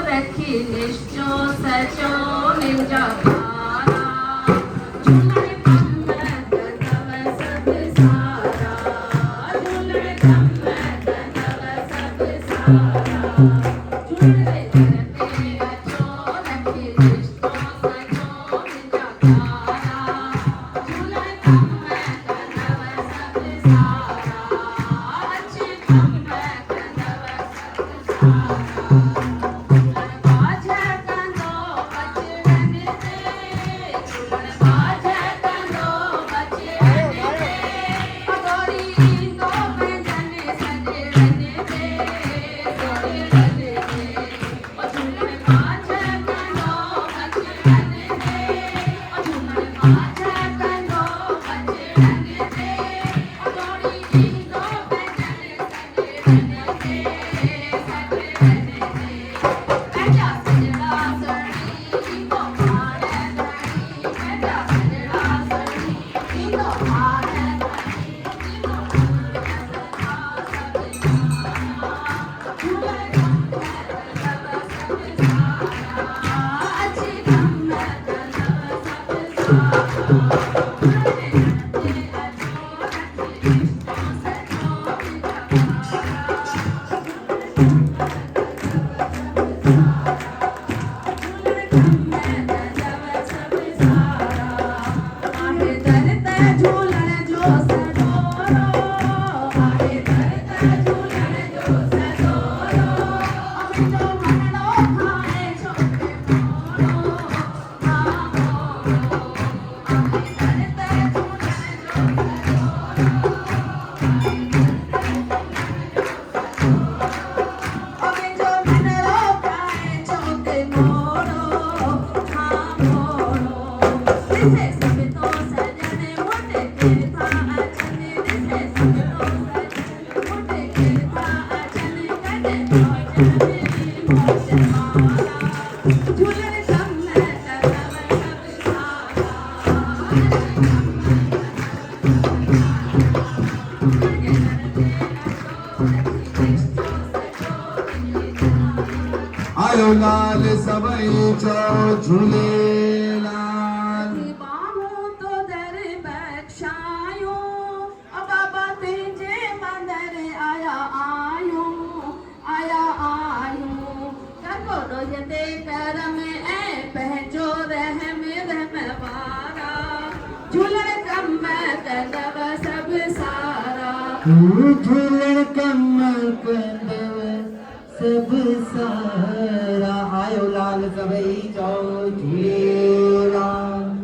रखी निश्चो सचो मिंजा आयो लाल सबई चो झूलेलाल बाहों तो दर बख्शायो बाबा तुझे मंदर आया आयो करो रोजते करम ऐ पहजो रहम रहमवारा झूलण कम कंदव सब सारा झूलण कम कंदव सब सारा आयो लाल सबई चो झूलेलाल